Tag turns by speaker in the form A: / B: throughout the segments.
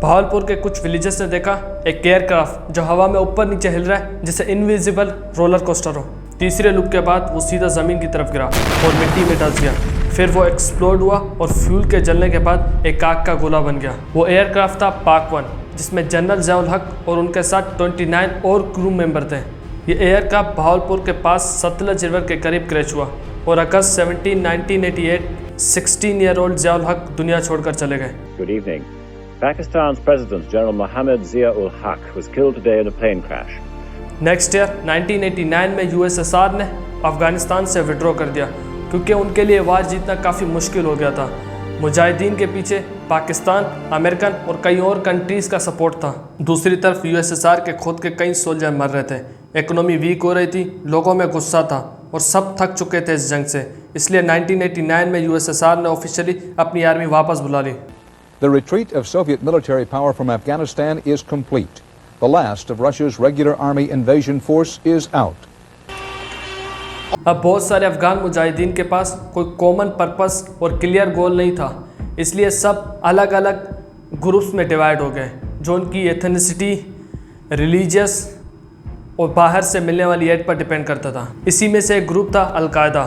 A: भावलपुर के कुछ विलेजेस ने देखा एक एयरक्राफ्ट जो हवा में ऊपर नीचे हिल रहा है, जिसे इनविजिबल रोलर कोस्टर हो। तीसरे लूप के बाद वो सीधा ज़मीन की तरफ गिरा और मिट्टी में धंस गया। फिर वो एक्सप्लोड हुआ और फ्यूल के जलने के बाद एक आग का गोला बन गया। वो एयरक्राफ्ट था पाक 1, जिसमें जनरल ज़ियाउल हक और उनके साथ 29 और क्रू मेंबर थे। ये एयरक्राफ्ट भावलपुर के पास सतलज रिवर के करीब क्रैश हुआ और अगस्त 17, 1988 16 ईयर ओल्ड ज़ियाउल हक दुनिया छोड़कर चले गए।
B: Good evening. Pakistan's President General Mohammad Zia-ul-Haq was killed today in a plane crash.
A: Next year 1989 में यूएसएसआर ने अफगानिस्तान से विड्रॉ कर दिया क्योंकि उनके लिए वार जीतना काफ़ी मुश्किल हो गया था। मुजाहिदीन के पीछे पाकिस्तान, अमेरिकन और कई और कंट्रीज़ का सपोर्ट था। दूसरी तरफ यूएसएसआर के खुद के कई सोल्जर मर रहे थे, इकोनॉमी वीक हो रही थी, लोगों में गुस्सा था और सब थक चुके थे इस जंग से। इसलिए 1989 में यूएसएसआर ने ऑफिशियली अपनी आर्मी वापस बुला ली।
C: The retreat of Soviet military power from Afghanistan is complete. The last of Russia's regular army invasion force is out.
A: अब बहुत सारे अफगान मुजाहिदीन के पास कोई कॉमन पर्पस और क्लियर गोल नहीं था, इसलिए सब अलग अलग ग्रुप्स में डिवाइड हो गए, जो उनकी एथनिसिटी, रिलीजियस और बाहर से मिलने वाली एड पर डिपेंड करता था। इसी में से एक ग्रुप था अलकायदा।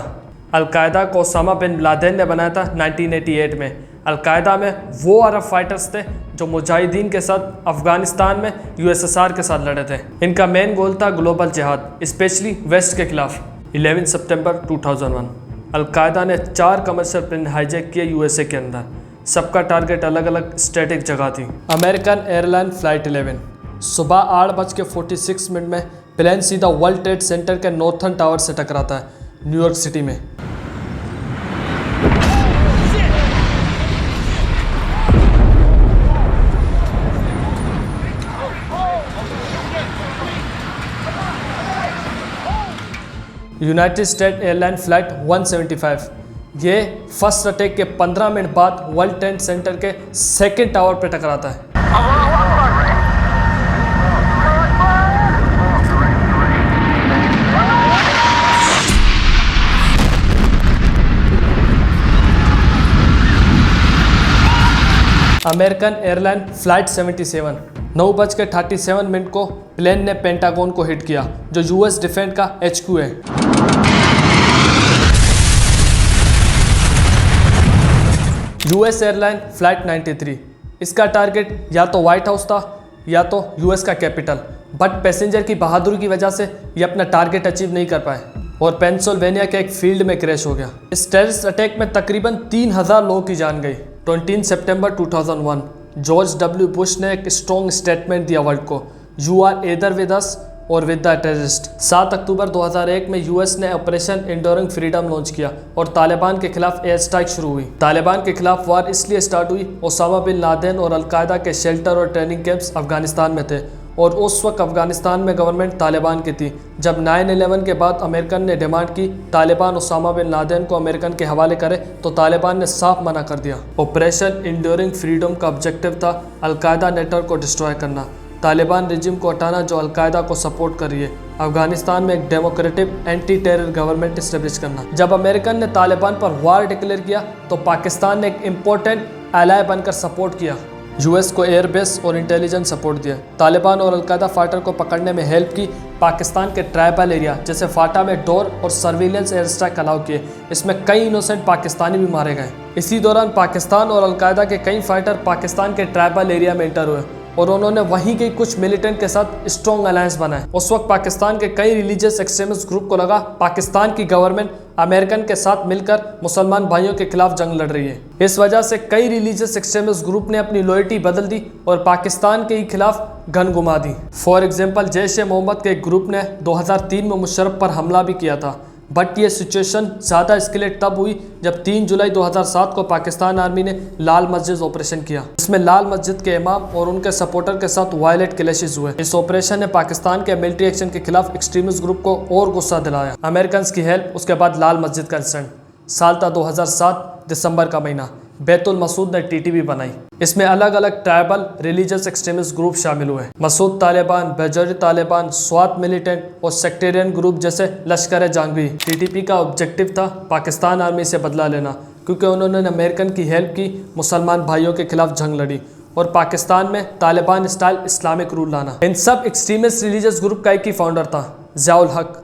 A: अलकायदा को ओसामा बिन लादेन ने बनाया था 1988 में। अलकायदा में वो अरब फाइटर्स थे जो मुजाहिदीन के साथ अफगानिस्तान में यूएसएसआर के साथ लड़े थे। इनका मेन गोल था ग्लोबल जिहाद, स्पेशली वेस्ट के खिलाफ। 11 सितंबर 2001 अलकायदा ने 4 कमर्शियल प्लेन हाईजैक किए यूएसए के अंदर। सबका टारगेट अलग अलग स्ट्रेटेजिक जगह थी। अमेरिकन एयरलाइन फ्लाइट 11 सुबह 8:46 में प्लेन सीधा वर्ल्ड ट्रेड सेंटर के नॉर्थन टावर से टकराता है, न्यूयॉर्क सिटी में। यूनाइटेड स्टेट एयरलाइन फ्लाइट 175 ये फर्स्ट अटैक के 15 मिनट बाद वर्ल्ड ट्रेड सेंटर के सेकेंड टावर पर टकराता है। अमेरिकन एयरलाइन फ्लाइट 77 9:37 को प्लेन ने पेंटागन को हिट किया, जो यूएस डिफेंस का HQ है। यूएस एयरलाइन फ्लाइट 93 इसका टारगेट या तो व्हाइट हाउस था या तो यूएस का कैपिटल, बट पैसेंजर की बहादुरी की वजह से ये अपना टारगेट अचीव नहीं कर पाए और पेंसिल्वेनिया के एक फील्ड में क्रैश हो गया। इस टेररिस्ट अटैक में तकरीबन 3000 लोगों की जान गई। 20 सितंबर 2001 जॉर्ज W. बुश ने एक स्ट्रॉन्ग स्टेटमेंट दिया वर्ल्ड को, you are either with us or with the terrorist. 7 अक्टूबर 2001 में यूएस ने ऑपरेशन एंड्योरिंग फ्रीडम लॉन्च किया और तालिबान के खिलाफ एयर स्ट्राइक शुरू हुई। तालिबान के खिलाफ वार इसलिए स्टार्ट हुई, ओसामा बिन लादेन और अलकायदा के शेल्टर और ट्रेनिंग कैंप्स अफगानिस्तान में थे और उस वक्त अफगानिस्तान में गवर्नमेंट तालिबान की थी। जब 9/11 के बाद अमेरिकन ने डिमांड की तालिबान ओसामा बिन लादेन को अमेरिकन के हवाले करे, तो तालिबान ने साफ मना कर दिया। ऑपरेशन एंड्योरिंग फ्रीडम का ऑब्जेक्टिव था अलकायदा नेटवर्क को डिस्ट्रॉय करना, तालिबान रिजिम को हटाना जो अलकायदा को सपोर्ट कर रही है, अफगानिस्तान में एक democratic anti terror government establish करना। जब अमेरिकन ने तालिबान पर वार डिक्लेयर किया तो पाकिस्तान ने एक इम्पोर्टेंट एलाय बनकर सपोर्ट किया। यूएस को एयरबेस और इंटेलिजेंस सपोर्ट दिया। तालिबान और अलकायदा फाइटर को पकड़ने में हेल्प की। पाकिस्तान के ट्राइबल एरिया जैसे फाटा में डोर और सर्विलेंस एयर स्ट्राइक अलाउ किए। इसमें कई इनोसेंट पाकिस्तानी भी मारे गए। इसी दौरान पाकिस्तान और अलकायदा के कई फाइटर पाकिस्तान के ट्राइबल एरिया में इंटर हुए और उन्होंने वहीं के कुछ मिलिटेंट के साथ स्ट्रॉन्ग अलायंस बनाए। उस वक्त पाकिस्तान के कई रिलीजियस एक्सट्रीमिस्ट ग्रुप को लगा पाकिस्तान की गवर्नमेंट अमेरिकन के साथ मिलकर मुसलमान भाइयों के खिलाफ जंग लड़ रही है। इस वजह से कई रिलीजियस एक्सट्रीमिस्ट ग्रुप ने अपनी लॉयल्टी बदल दी और पाकिस्तान के ही खिलाफ गन घुमा दी। फॉर एग्जाम्पल जैश-ए-मोहम्मद के एक ग्रुप ने 2003 में मुशर्रफ पर हमला भी किया था, बट ये सिचुएशन ज़्यादा एस्केलेट तब हुई जब 3 जुलाई 2007 को पाकिस्तान आर्मी ने लाल मस्जिद ऑपरेशन किया। इसमें लाल मस्जिद के इमाम और उनके सपोर्टर के साथ वायलेंट क्लैशेस हुए। इस ऑपरेशन ने पाकिस्तान के मिलिट्री एक्शन के खिलाफ एक्सट्रीमिस्ट ग्रुप को और गुस्सा दिलाया। अमेरिकन की हेल्प, उसके बाद लाल मस्जिद का इंसिडेंट। साल था 2007 दिसंबर का महीना। बैतुल मसूद ने टीटीपी बनाई। इसमें अलग अलग ट्राइबल रिलीजियस एक्सट्रीमिस्ट ग्रुप शामिल हुए। मसूद तालिबान, बेजोरी तालिबान, स्वात मिलिटेंट और सेक्टेरियन ग्रुप जैसे लश्कर जंगी। टीटीपी का ऑब्जेक्टिव था पाकिस्तान आर्मी से बदला लेना, क्योंकि उन्होंने अमेरिकन की हेल्प की, मुसलमान भाइयों के खिलाफ जंग लड़ी और पाकिस्तान में तालिबान स्टाइल इस्लामिक रूल लाना। इन सब एक्सट्रीमिस्ट रिलीजियस ग्रुप का एक ही फाउंडर था, ज़ियाउल हक।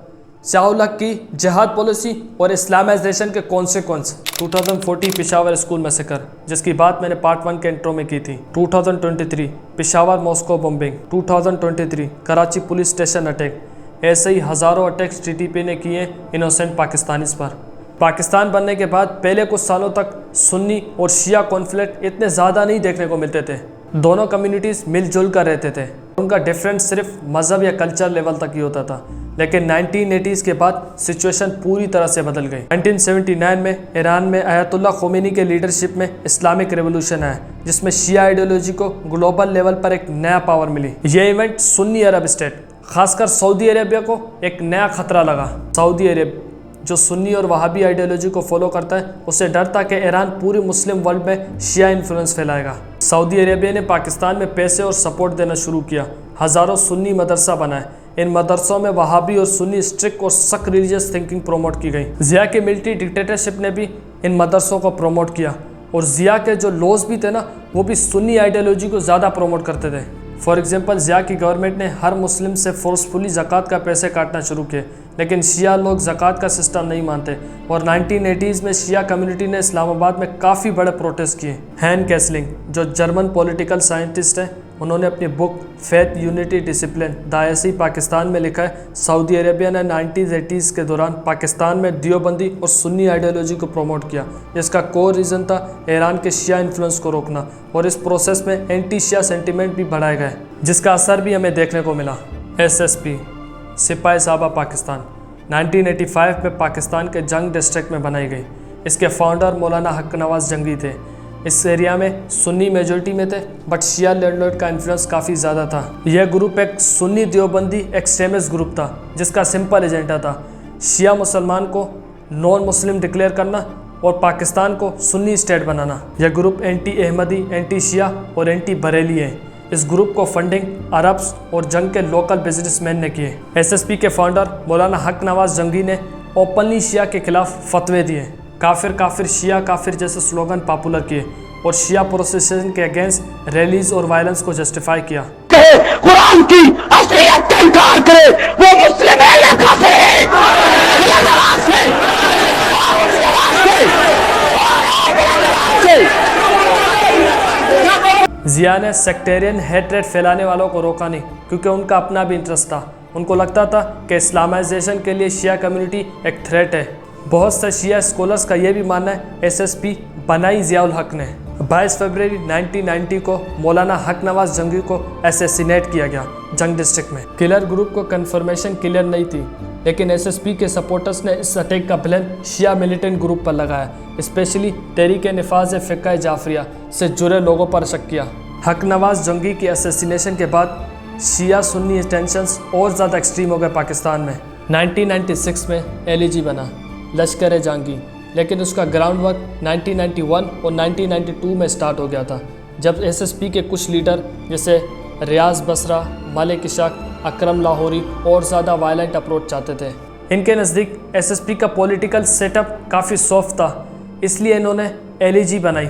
A: ज़ियाउल हक की जिहाद पॉलिसी और इस्लामाइजेशन के कॉन्सिक्वेंस। 2040 पेशावर स्कूल मैसेकर, जिसकी बात मैंने पार्ट 1 के इंट्रो में की थी। 2023 Peshawar Moscow bombing. 2023 Karachi police station attack. ऐसे ही हज़ारों अटैक्स टीटीपी ने किए इनोसेंट पाकिस्तानीज़ पर। पाकिस्तान बनने के बाद पहले कुछ सालों तक सुन्नी और शिया कॉन्फ्लिक्ट इतने ज़्यादा नहीं देखने को मिलते थे। दोनों कम्युनिटीज़ मिलजुल कर रहते थे। उनका डिफरेंस सिर्फ मज़हब या कल्चर लेवल तक ही होता था। लेकिन 1980s के बाद सिचुएशन पूरी तरह से बदल गई। 1979 में ईरान में अयतुल्ला खोमेनी के लीडरशिप में इस्लामिक रेवोल्यूशन आया, जिसमें शिया आइडियोलॉजी को ग्लोबल लेवल पर एक नया पावर मिली। यह इवेंट सुन्नी अरब स्टेट, खासकर सऊदी अरेबिया को एक नया खतरा लगा। सऊदी अरेब जो सुन्नी और वहाबी आइडियोलॉजी को फॉलो करता है, उसे डर था कि ईरान पूरी मुस्लिम वर्ल्ड में शिया इन्फ्लुएंस फैलाएगा। सऊदी अरेबिया ने पाकिस्तान में पैसे और सपोर्ट देना शुरू किया। हज़ारों सुन्नी मदरसा बनाए। इन मदरसों में वहाबी और सुन्नी स्ट्रिक्ट और सख्त रिलीजियस थिंकिंग प्रोमोट की गई। ज़िया के मिलिट्री डिक्टेटरशिप ने भी इन मदरसों को प्रमोट किया और ज़िया के जो लॉज भी थे ना, वो भी सुन्नी आइडियोलॉजी को ज़्यादा प्रमोट करते थे। फॉर एग्जांपल, ज़िया की गवर्नमेंट ने हर मुस्लिम से फोर्सफुली ज़कात का पैसे काटना शुरू किए, लेकिन शिया लोग ज़कात का सिस्टम नहीं मानते और 1980s में शिया कम्युनिटी ने इस्लामाबाद में काफ़ी बड़े प्रोटेस्ट किए। हैन कैसलिंग जो जर्मन पॉलिटिकल साइंटिस्ट हैं, उन्होंने अपनी book faith unity discipline the ISI Pakistan में लिखा है, सऊदी अरेबिया ने 1980s के दौरान पाकिस्तान में दियोबंदी और सुन्नी आइडियोलॉजी को प्रमोट किया, जिसका कोर रीज़न था ईरान के शिया इन्फ्लुएंस को रोकना, और इस प्रोसेस में एंटी शिया सेंटिमेंट भी बढ़ाए गए, जिसका असर भी हमें देखने को मिला। SSP सिपाही साहबा पाकिस्तान 1985 में पाकिस्तान के जंग डिस्ट्रिक्ट में बनाई गई। इसके फाउंडर मौलाना हक नवाज जंगी थे। इस एरिया में सुन्नी मेजोरिटी में थे, बट शिया लैंडलॉर्ड का इन्फ्लुएंस काफ़ी ज़्यादा था। यह ग्रुप एक सुन्नी देवबंदी एक्सट्रीमिस्ट ग्रुप था, जिसका सिंपल एजेंडा था शिया मुसलमान को नॉन मुस्लिम डिक्लेयर करना और पाकिस्तान को सुन्नी स्टेट बनाना। यह ग्रुप एंटी अहमदी, एंटी शिया और एंटी बरेली है। इस ग्रुप को फंडिंग अरब्स और जंग के लोकल बिजनेसमैन ने किए। SSP के फाउंडर मौलाना हक नवाज जंगी ने ओपनली शिया के खिलाफ फतवे दिए, काफिर काफिर शिया काफिर जैसे स्लोगन पॉपुलर किए और शिया प्रोसेशन के अगेंस्ट रैलीज और वायलेंस को जस्टिफाई किया।
D: कुरान की असलियत का इनकार करे वो मुस्लिम है या काफिर है।
A: ज़िया ने सेक्टेरियन हेट्रेड फैलाने वालों को रोका नहीं, क्योंकि उनका अपना भी इंटरेस्ट था। उनको लगता था कि इस्लामाइजेशन के लिए शिया कम्युनिटी एक थ्रेट है। बहुत से शिया स्कॉलर्स का यह भी मानना है SSP बनाई ज़ियाउल हक ने। 22 फरवरी 1990 को मौलाना हक नवाज जंगी को असैसिनेट किया गया जंग डिस्ट्रिक्ट में। किलर ग्रुप को कंफर्मेशन क्लियर नहीं थी, लेकिन SSP के सपोर्टर्स ने इस अटैक का ब्लेम शिया मिलिटेंट ग्रुप पर लगाया, स्पेशली तहरीक निफाज फ़िक़्ह जाफरिया से जुड़े लोगों पर शक किया। हक नवाज जंगी की असैसिनेशन के बाद शिया सुन्नी टेंशंस और ज़्यादा एक्सट्रीम हो गए पाकिस्तान में। 1996 में LEG बना लश्कर जंगी, लेकिन उसका ग्राउंड वर्क 1991 और 1992 में स्टार्ट हो गया था, जब SSP के कुछ लीडर जैसे रियाज बसरा, मलिक इशाक, अकरम लाहौरी और ज़्यादा वायलेंट अप्रोच चाहते थे। इनके नज़दीक SSP का पॉलिटिकल सेटअप काफ़ी सॉफ्ट था, इसलिए इन्होंने LEG बनाई,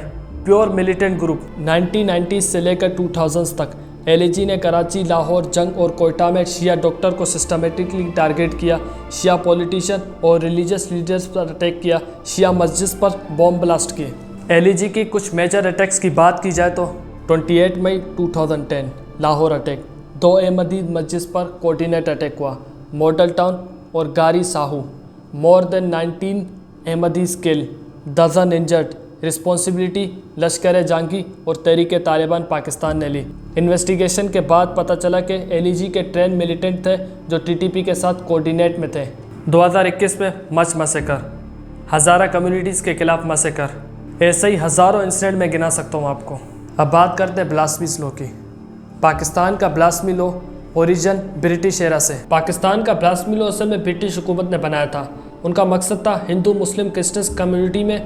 A: प्योर मिलिटेंट ग्रुप। 1990s से लेकर 2000s तक LEG ने कराची, लाहौर, जंग और कोयटा में शिया डॉक्टर को सिस्टमेटिकली टारगेट किया, शिया पॉलिटिशियन और रिलीजियस लीडर्स पर अटैक किया, शिया मस्जिद पर बॉम्ब ब्लास्ट किए। LEG की कुछ मेजर अटैक्स की बात की जाए तो 28 मई 2010 लाहौर अटैक, 2 अहमदी मस्जिद पर कोऑर्डिनेट अटैक हुआ। मॉडल टाउन और गारी साहू, मोर देन 19 अहमदीज किल, डजन इंजर्ड। रिस्पॉन्सिबिलिटी लश्कर जंगी और तहरीक तालिबान पाकिस्तान ने ली। इन्वेस्टिगेशन के बाद पता चला कि LEG के ट्रेन मिलिटेंट थे जो TTP के साथ कोऑर्डिनेट में थे। 2021 में मच मैसेकर, हज़ारा कम्युनिटीज़ के खिलाफ मैसेकर, ऐसे ही हज़ारों इंसिडेंट में गिना सकता हूँ आपको। अब बात करते हैं ब्लास्फेमी लॉ की। पाकिस्तान का blasphemy law origin British era से। पाकिस्तान का ब्लास्फेमी लॉ असल में ब्रिटिश हुकूमत ने बनाया था। उनका मकसद था हिंदू मुस्लिम क्रिश्चियन कम्युनिटी में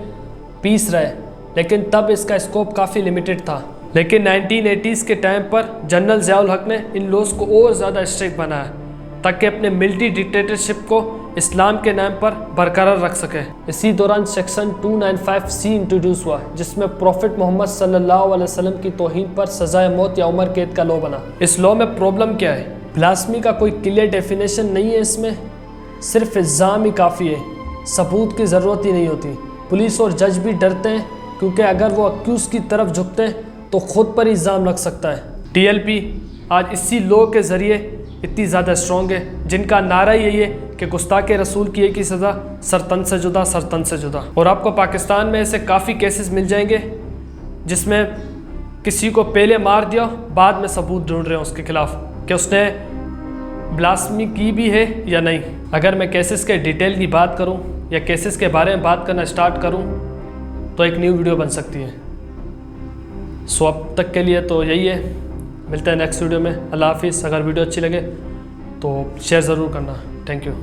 A: पीस रहे, लेकिन तब इसका स्कोप काफ़ी लिमिटेड था। लेकिन 1980s के टाइम पर जनरल ज़ियाउल हक ने इन लॉज को और ज़्यादा स्ट्रिक्ट बनाया, ताकि अपने मिलिट्री डिक्टेटरशिप को इस्लाम के नाम पर बरकरार रख सके। इसी दौरान सेक्शन 295C इंट्रोड्यूस हुआ, जिसमें प्रॉफिट मोहम्मद सल्लल्लाहु अलैहि वसल्लम की तौहीन पर सजाए मौत या उम्र कैद का लॉ बना। इस लॉ में प्रॉब्लम क्या है? ब्लास्फेमी का कोई क्लियर डेफिनेशन नहीं है, इसमें सिर्फ इल्ज़ाम ही काफ़ी है, सबूत की ज़रूरत ही नहीं होती। पुलिस और जज भी डरते हैं क्योंकि अगर वो अक्यूज़ की तरफ झुकते हैं तो खुद पर इल्ज़ाम लग सकता है। TLP आज इसी लॉ के ज़रिए इतनी ज़्यादा स्ट्रॉन्ग है, जिनका नारा यही है कि गुस्ताख रसूल की एक ही सज़ा, सरतन से जुदा, सरतन से जुदा। और आपको पाकिस्तान में ऐसे काफ़ी केसेस मिल जाएंगे जिसमें किसी को पहले मार दिया, बाद में सबूत ढूंढ रहे हैं उसके खिलाफ कि उसने ब्लास्फेमी की भी है या नहीं। अगर मैं केसेस के डिटेल की बात करूं या केसेस के बारे में बात करना स्टार्ट करूं तो एक न्यू वीडियो बन सकती है। सो अब तक के लिए तो यही है, मिलते हैं नेक्स्ट वीडियो में। अल्लाह हाफिज़। अगर वीडियो अच्छी लगे तो शेयर ज़रूर करना। Thank you.